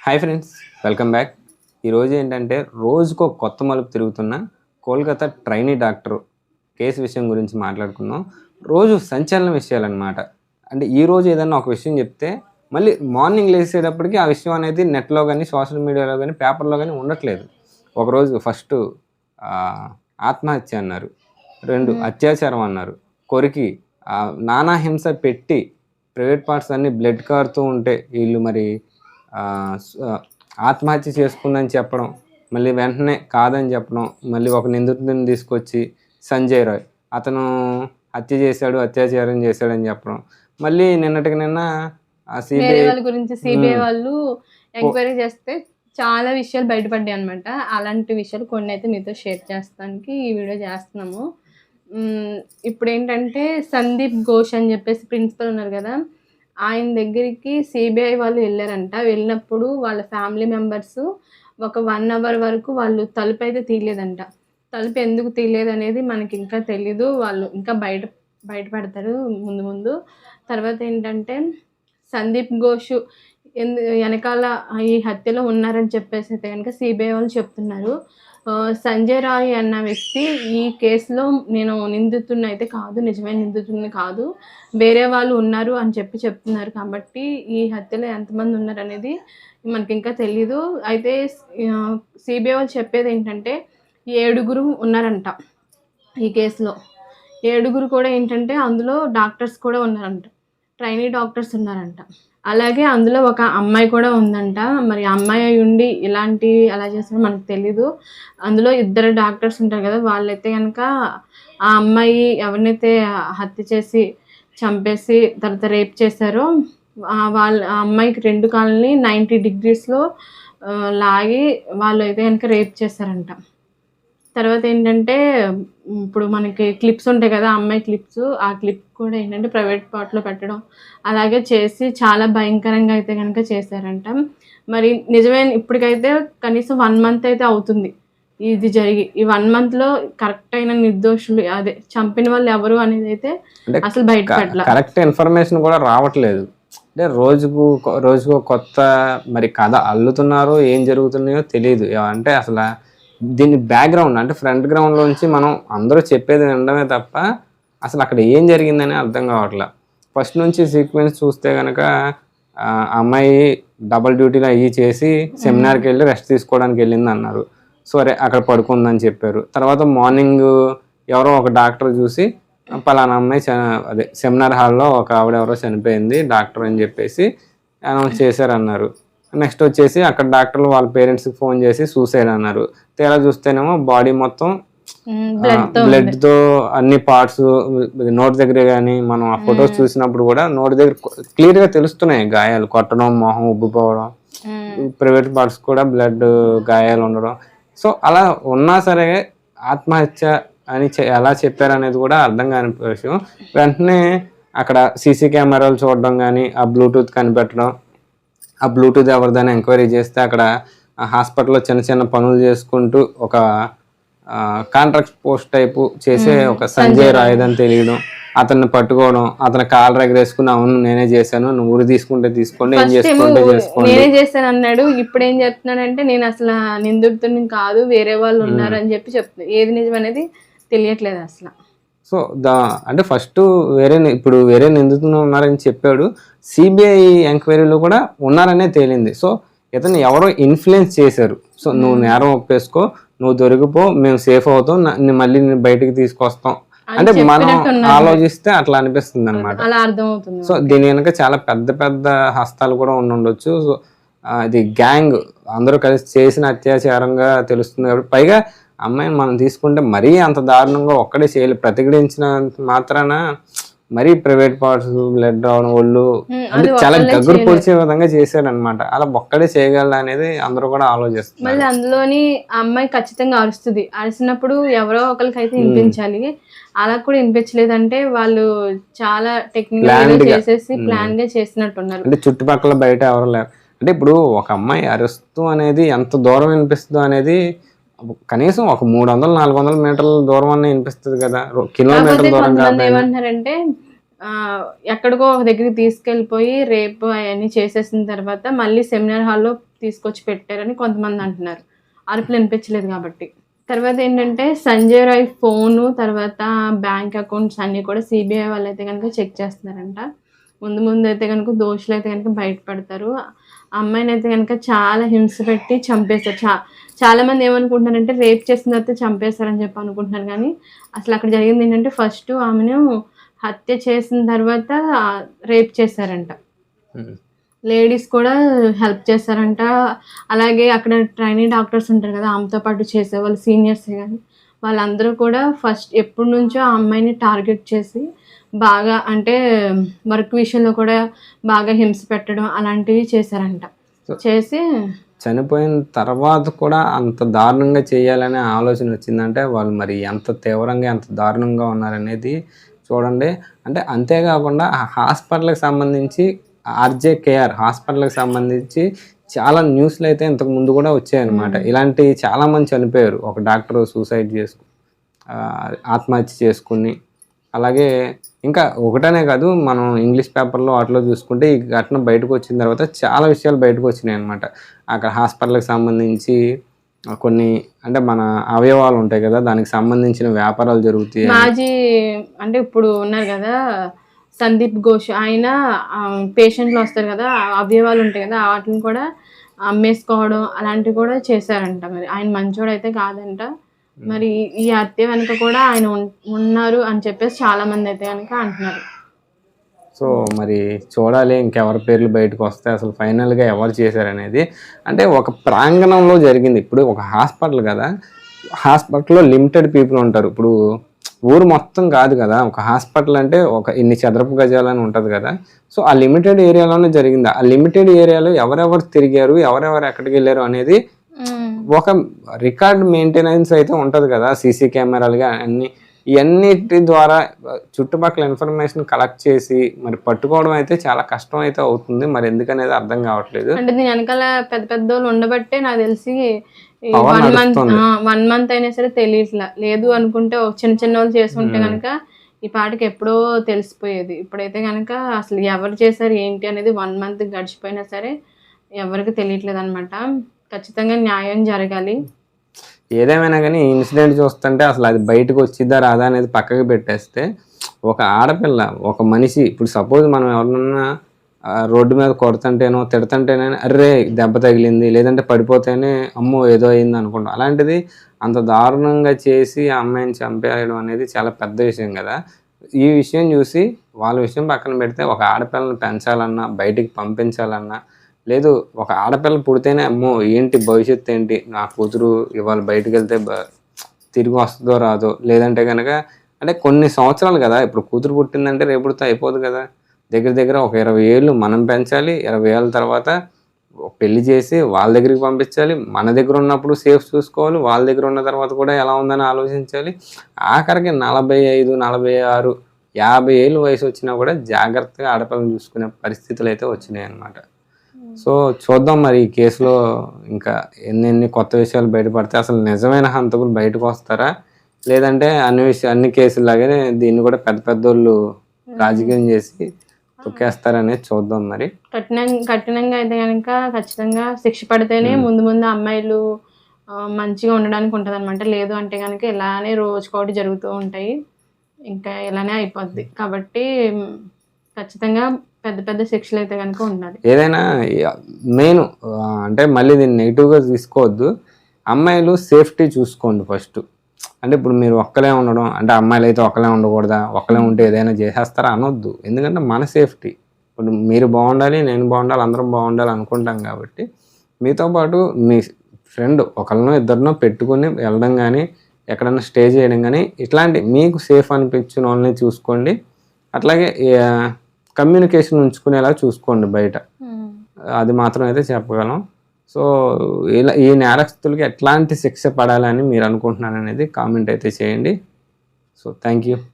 Hi friends, welcome back. ఈరోజు ఏంటంటే రోజుకో కొత్త మలుపు తిరుగుతున్న కోల్కతా ట్రైనీ డాక్టర్ కేసు విషయం గురించి మాట్లాడుకుందాం. రోజు సంచలన విషయాలన్నమాట. అంటే ఈరోజు ఏదన్నా ఒక విషయం చెప్తే మళ్ళీ మార్నింగ్ లేసేటప్పటికి ఆ విషయం అనేది నెట్లో కానీ సోషల్ మీడియాలో కానీ పేపర్లో కానీ ఉండట్లేదు. ఒకరోజు ఫస్ట్ ఆత్మహత్య అన్నారు, 2 అత్యాచారం అన్నారు, కొరికి నానా హింస పెట్టి ప్రైవేట్ పార్ట్స్ అన్నీ బ్లడ్ కారుతూ ఉంటే వీళ్ళు మరి ఆత్మహత్య చేసుకుందని చెప్పడం, మళ్ళీ వెంటనే కాదని చెప్పడం, మళ్ళీ ఒక నిందితుడిని తీసుకొచ్చి సంజయ్ రాయ్ అతను హత్య చేశాడు, అత్యాచారం చేశాడని చెప్పడం, మళ్ళీ నిన్నటికి నిన్న సిబిఐ వాళ్ళ గురించి సిబిఐ వాళ్ళు ఎంక్వైరీ చేస్తే చాలా విషయాలు బయటపడ్డాయి అనమాట. అలాంటి విషయాలు కొన్ని అయితే మీతో షేర్ చేస్తానికి ఈ వీడియో చేస్తున్నాము. ఇప్పుడు ఏంటంటే సందీప్ ఘోష్ అని చెప్పేసి ప్రిన్సిపల్ ఉన్నారు కదా, ఆయన దగ్గరికి సిబిఐ వాళ్ళు వెళ్ళారంట. వెళ్ళినప్పుడు వాళ్ళ ఫ్యామిలీ మెంబర్స్ ఒక 1 అవర్ వరకు వాళ్ళు తలుపు అయితే తీయలేదంట. తలుపు ఎందుకు తీయలేదు అనేది మనకి ఇంకా తెలీదు. వాళ్ళు ఇంకా బయటపడతారు ముందు. తర్వాత ఏంటంటే సందీప్ ఘోష్ వెనకాల ఈ హత్యలో ఉన్నారని చెప్పేసి అయితే కనుక సిబిఐ వాళ్ళు చెప్తున్నారు. సంజయ్ రాయ్ అన్న వ్యక్తి ఈ కేసులో నేను నిందితుడిని అయితే కాదు, నిజమైన నిందితుడిని కాదు, వేరే వాళ్ళు ఉన్నారు అని చెప్తున్నారు. కాబట్టి ఈ హత్యలో ఎంతమంది ఉన్నారు అనేది మనకి ఇంకా తెలీదు. అయితే సిబిఐ వాళ్ళు చెప్పేది ఏంటంటే 7 ఉన్నారంట ఈ కేసులో. 7 కూడా ఏంటంటే అందులో డాక్టర్స్ కూడా ఉన్నారంట, ట్రైనీ డాక్టర్స్ ఉన్నారంట. అలాగే అందులో ఒక అమ్మాయి కూడా ఉందంట. మరి అమ్మాయి ఉండి ఇలాంటివి ఎలా చేస్తారో మనకు తెలీదు. అందులో 2 డాక్టర్స్ ఉంటారు కదా, వాళ్ళైతే కనుక ఆ అమ్మాయి ఎవరినైతే హత్య చేసి చంపేసి తర్వాత రేప్ చేశారో ఆ అమ్మాయికి 2 కాళ్ళని 90 degreesలో లాగి వాళ్ళు అయితే కనుక రేప్ చేశారంట. తర్వాత ఏంటంటే ఇప్పుడు మనకి క్లిప్స్ ఉంటాయి కదా, అమ్మాయి క్లిప్స్, ఆ క్లిప్ కూడా ఏంటంటే ప్రైవేట్ పార్ట్లో పెట్టడం అలాగే చేసి చాలా భయంకరంగా అయితే కనుక చేశారంట. మరి నిజమైన ఇప్పటికైతే కనీసం 1 month అయితే అవుతుంది ఇది జరిగి. ఈ 1 monthలో కరెక్ట్ అయిన నిర్దోషులు, అదే చంపిన వాళ్ళు ఎవరు అనేది అయితే అసలు బయటపడలేదు. కరెక్ట్ ఇన్ఫర్మేషన్ కూడా రావట్లేదు. అంటే రోజుకు కొత్త మరి కథ అల్లుతున్నారో ఏం జరుగుతున్నాయో తెలియదు. అంటే అసలు దీని బ్యాక్గ్రౌండ్ అంటే ఫ్రంట్ గ్రౌండ్లోంచి మనం అందరూ చెప్పేది వినడమే తప్ప అసలు అక్కడ ఏం జరిగిందని అర్థం కావట్లే. ఫస్ట్ నుంచి సీక్వెన్స్ చూస్తే కనుక అమ్మాయి డబల్ డ్యూటీలో అయ్యి చేసి సెమినార్కి వెళ్ళి రెస్ట్ తీసుకోవడానికి వెళ్ళింది అన్నారు. సరే అక్కడ పడుకుందని చెప్పారు. తర్వాత మార్నింగ్ ఎవరో ఒక డాక్టర్ చూసి పలానా అమ్మాయి అదే సెమినార్ హాల్లో ఒక ఆవిడ ఎవరో చనిపోయింది డాక్టర్ అని చెప్పేసి అనౌన్స్ చేశారన్నారు. నెక్స్ట్ వచ్చేసి అక్కడ డాక్టర్లు వాళ్ళ పేరెంట్స్కి ఫోన్ చేసి సూసైడ్ అన్నారు. తేడా చూస్తేనేమో బాడీ మొత్తం బ్లడ్తో అన్ని పార్ట్స్, నోటి దగ్గర కానీ మనం ఆ ఫొటోస్ చూసినప్పుడు కూడా నోటి దగ్గర క్లియర్గా తెలుస్తున్నాయి గాయాలు, కొట్టడం, మొహం ఉబ్బిపోవడం, ప్రైవేట్ పార్ట్స్ కూడా బ్లడ్ గాయాలు ఉండడం. సో అలా ఉన్నా సరే ఆత్మహత్య అని ఎలా చెప్పారనేది కూడా అర్థం కాని విషయం. వెంటనే అక్కడ సీసీ కెమెరాలు చూడడం కానీ, ఆ బ్లూటూత్ కనిపెట్టడం, ఆ బ్లూటూత్ ఎవరిదైనా ఎంక్వైరీ చేస్తే అక్కడ హాస్పిటల్లో చిన్న పనులు చేసుకుంటూ ఒక కాంట్రాక్ట్ పోస్ట్ టైపు చేసే ఒక సంజయ్ రాయ్ అని తెలియడం, అతన్ని పట్టుకోవడం, అతని కాళ్ళు ఎగరేసుకుని అవును నేనే చేశాను, నువ్వు ఊరు తీసుకుంటే తీసుకోండి, ఏం చేసుకుంటే చేసుకోండి, నేనే చేశాను అన్నాడు. ఇప్పుడు ఏం చెప్తున్నాడంటే నేను అసలు నిందితుడిని కాదు, వేరే వాళ్ళు ఉన్నారు అని చెప్తున్నాడు. ఏది నిజం అనేది తెలియట్లేదు అసలు. సో అంటే ఫస్ట్ ఇప్పుడు వేరే నిందితులు ఉన్నారని చెప్పాడు. సిబిఐ ఎంక్వైరీలో కూడా ఉన్నారనే తేలింది. సో ఇతను ఎవరో ఇన్ఫ్లుయెన్స్ చేశారు. సో నువ్వు నేరం ఒప్పేసుకో, నువ్వు దొరికిపో, మేము సేఫ్ అవుతాం, మళ్ళీ బయటకి తీసుకొస్తాం అంటే మనం ఆలోచిస్తే అట్లా అనిపిస్తుంది అనమాట. సో దీని వెనక చాలా పెద్ద హస్తాలు కూడా ఉండొచ్చు. సో ఇది గ్యాంగ్ అందరూ కలిసి చేసిన అత్యాచారంగా తెలుస్తుంది. కాబట్టి పైగా అమ్మాయిని మనం తీసుకుంటే మరీ అంత దారుణంగా ఒక్కడే చేయాలి, ప్రతిఘటించిన మాత్రాన మరీ ప్రైవేట్ పార్ట్స్ బ్లడ్ రావడం, ఒళ్ళు అంటే చాలా గగ్గురు పొడిచే విధంగా చేశాడు అనమాట. అలా ఒక్కడే చేయగలడు అనేది అందరూ కూడా ఆలోచిస్తారు. మళ్ళీ అందులోని అమ్మాయి ఖచ్చితంగా అరుస్తుంది. అరిసినప్పుడు ఎవరో ఒకరికి అయితే వినిపించాలి, అలా కూడా వినిపించలేదంటే వాళ్ళు చాలా టెక్నికల్ చేసేసి ప్లాన్ గా చేసినట్టున్నారు. అంటే చుట్టుపక్కల బయట ఎవరు లేరు. అంటే ఇప్పుడు ఒక అమ్మాయి అరుస్తూ అనేది ఎంత దూరం వినిపిస్తుందో అనేది కనీసం ఒక 300-400 మీటర్ల దూరం అన్న వినిపిస్తుంది కదా, కిలోమీటర్ దూరం కాదు. ఏమంటారంటే ఎక్కడికో ఒక దగ్గరికి తీసుకెళ్ళిపోయి రేపు అవన్నీ చేసేసిన తర్వాత మళ్ళీ సెమినార్ హాల్లో తీసుకొచ్చి పెట్టారని కొంతమంది అంటున్నారు, అరుపులు వినిపించలేదు కాబట్టి. తర్వాత ఏంటంటే సంజయ్ రాయ్ ఫోను, తర్వాత బ్యాంక్ అకౌంట్స్ అన్నీ కూడా సిబిఐ వాళ్ళైతే కనుక చెక్ చేస్తున్నారంట. ముందు అయితే కనుక దోషులైతే కనుక బయటపడతారు. ఆ అమ్మాయినైతే కనుక చాలా హింస పెట్టి చంపేశారు. చాలామంది ఏమనుకుంటున్నారంటే రేప్ చేసిన తర్వాత చంపేశారని చెప్పి అనుకుంటున్నారు, కానీ అసలు అక్కడ జరిగింది ఏంటంటే ఫస్ట్ ఆమెను హత్య చేసిన తర్వాత రేప్ చేశారంట. లేడీస్ కూడా హెల్ప్ చేస్తారంట. అలాగే అక్కడ ట్రైనీ డాక్టర్స్ ఉంటారు కదా, ఆమెతో పాటు చేసేవాళ్ళు సీనియర్సే కానీ వాళ్ళందరూ కూడా ఫస్ట్ ఎప్పటి నుంచో ఆ అమ్మాయిని టార్గెట్ చేసి బాగా అంటే వర్క్ విషయంలో కూడా బాగా హింస పెట్టడం అలాంటివి చేశారంట. చేసి చనిపోయిన తర్వాత కూడా అంత దారుణంగా చేయాలనే ఆలోచన వచ్చిందంటే వాళ్ళు మరి ఎంత తీవ్రంగా ఎంత దారుణంగా ఉన్నారనేది చూడండి. అంటే అంతేకాకుండా ఆ హాస్పిటల్కి సంబంధించి ఆర్జేకేఆర్ హాస్పిటల్కి సంబంధించి చాలా న్యూస్లు అయితే ఇంతకు ముందు కూడా వచ్చాయన్నమాట. ఇలాంటి చాలామంది చనిపోయారు. ఒక డాక్టర్ సూసైడ్ ఆత్మహత్య చేసుకుని, అలాగే ఇంకా ఒకటనే కాదు, మనం ఇంగ్లీష్ పేపర్లో వాటిలో చూసుకుంటే ఈ ఘటన బయటకు వచ్చిన తర్వాత చాలా విషయాలు బయటకు వచ్చినాయి అనమాట. అక్కడ హాస్పిటల్కి సంబంధించి కొన్ని అంటే మన అవయవాలు ఉంటాయి కదా, దానికి సంబంధించిన వ్యాపారాలు జరుగుతాయి. మాజీ అంటే ఇప్పుడు ఉన్నారు కదా సందీప్ ఘోష్, ఆయన పేషెంట్లు వస్తారు కదా, అవయవాలు ఉంటాయి కదా వాటిని కూడా అమ్మేసుకోవడం అలాంటివి కూడా చేశారంట. మరి ఆయన మంచోడు అయితే కాదంట. మరి ఈ హత్య వెనుక కూడా ఆయన ఉన్నారు అని చెప్పేసి చాలా మంది అయితే కనుక అంటున్నారు. సో మరి చూడాలి ఇంకెవరి పేర్లు బయటకు వస్తాయి, అసలు ఫైనల్గా ఎవరు చేశారనేది. అంటే ఒక ప్రాంగణంలో జరిగింది. ఇప్పుడు ఒక హాస్పిటల్ కదా, హాస్పిటల్లో లిమిటెడ్ పీపుల్ ఉంటారు. ఇప్పుడు ఊరు మొత్తం కాదు కదా, ఒక హాస్పిటల్ అంటే ఒక ఇన్ని చదరపు గజాలని ఉంటుంది కదా. సో ఆ లిమిటెడ్ ఏరియాలోనే జరిగింది. ఆ లిమిటెడ్ ఏరియాలో ఎవరెవరు తిరిగారు, ఎవరెవరు ఎక్కడికి వెళ్ళారు అనేది ఒక రికార్డ్ మెయింటెనెన్స్ అయితే ఉంటుంది కదా, సీసీ కెమెరాలుగా అన్ని ఇవన్నిటి ద్వారా చుట్టుపక్కల ఇన్ఫర్మేషన్ కలెక్ట్ చేసి మరి పట్టుకోవడం అయితే చాలా కష్టం అయితే అవుతుంది. మరి ఎందుకనేది అర్థం కావట్లేదు. అంటే దీని వెనకాల పెద్ద పెద్ద వాళ్ళు ఉండబట్టే నాకు తెలిసి 1 month అయినా సరే తెలియట్లా. లేదు అనుకుంటే చిన్న చిన్న వాళ్ళు చేసుకుంటే కనుక ఈ పాటకి ఎప్పుడో తెలిసిపోయేది. ఇప్పుడైతే కనుక అసలు ఎవరు చేశారు ఏంటి అనేది 1 month గడిచిపోయినా సరే ఎవరికి తెలియట్లేదు అనమాట. ఖచ్చితంగా న్యాయం జరగాలి. ఏదేమైనా కానీ ఈ ఇన్సిడెంట్ చూస్తుంటే అసలు అది బయటకు వచ్చిద్దా రాదా అనేది పక్కకి పెట్టేస్తే, ఒక ఆడపిల్ల ఒక మనిషి ఇప్పుడు సపోజ్ మనం ఎవరన్నా రోడ్డు మీద కొడుతుంటేనో తిడుతుంటేనే అర్రే దెబ్బ తగిలింది, లేదంటే పడిపోతేనే అమ్మో ఏదో అయింది అనుకుంటాం. అలాంటిది అంత దారుణంగా చేసి ఆ అమ్మాయిని చంపేయడం అనేది చాలా పెద్ద విషయం కదా. ఈ విషయం చూసి వాళ్ళ విషయం పక్కన పెడితే ఒక ఆడపిల్లని పెంచాలన్నా బయటికి పంపించాలన్నా, లేదు ఒక ఆడపిల్ల పుడితేనే అమ్మో ఏంటి భవిష్యత్తు ఏంటి, నా కూతురు ఇవాళ బయటకు వెళ్తే తిరిగి వస్తుందో రాదో, లేదంటే కనుక అంటే కొన్ని సంవత్సరాలు కదా, ఇప్పుడు కూతురు పుట్టిందంటే రేపుడితో అయిపోదు కదా. దగ్గర ఒక 20 ఏళ్ళు మనం పెంచాలి. 20 ఏళ్ళ తర్వాత పెళ్లి చేసి వాళ్ళ దగ్గరికి పంపించాలి. మన దగ్గర ఉన్నప్పుడు సేఫ్ చూసుకోవాలి, వాళ్ళ దగ్గర ఉన్న తర్వాత కూడా ఎలా ఉందని ఆలోచించాలి. ఆఖరికి 45, 46, 50 ఏళ్ళు వయసు వచ్చినా కూడా జాగ్రత్తగా ఆడపిల్లని చూసుకునే పరిస్థితులు అయితే వచ్చినాయి అన్నమాట. సో చూద్దాం మరి ఈ కేసులో ఇంకా ఎన్ని కొత్త విషయాలు బయటపడితే, అసలు నిజమైన హంతకులు బయటకు వస్తారా, లేదంటే అన్ని కేసులాగానే దీన్ని కూడా పెద్ద పెద్దోళ్ళు రాజకీయం చేసి తొక్కేస్తారనేది చూద్దాం. మరి కఠినంగా అయితే కనుక ఖచ్చితంగా శిక్ష పడితేనే ముందు అమ్మాయిలు మంచిగా ఉండడానికి ఉంటుంది అనమాట. లేదు అంటే కనుక ఇలానే రోజుకోటి జరుగుతూ ఉంటాయి, ఇంకా ఇలానే అయిపోద్ది. కాబట్టి ఖచ్చితంగా పెద్ద శిక్షలు అయితే కనుక ఉండాలి. ఏదైనా మెయిన్ అంటే మళ్ళీ దీన్ని నెగిటివ్గా తీసుకోవద్దు. అమ్మాయిలు సేఫ్టీ చూసుకోండి ఫస్ట్. అంటే ఇప్పుడు మీరు ఒక్కలే ఉండడం అంటే అమ్మాయిలు అయితే ఒక్కలే ఉండకూడదా, ఒక్కలే ఉంటే ఏదైనా చేసేస్తారా అనొద్దు. ఎందుకంటే మన సేఫ్టీ, ఇప్పుడు మీరు బాగుండాలి, నేను బాగుండాలి, అందరం బాగుండాలి అనుకుంటాం కాబట్టి మీతో పాటు మీ ఫ్రెండ్ ఒకరినో ఇద్దరినో పెట్టుకుని వెళ్ళడం కానీ ఎక్కడన్నా స్టే చేయడం కానీ ఇట్లాంటి మీకు సేఫ్ అనిపించిన వాళ్ళని చూసుకోండి. అట్లాగే కమ్యూనికేషన్ ఉంచుకునేలా చూసుకోండి బయట, అది మాత్రం అయితే చెప్పగలం. సో ఈ నేరస్తులకి ఎట్లాంటి శిక్ష పడాలని మీరు అనుకుంటున్నారనేది కామెంట్ అయితే చేయండి. So thank you.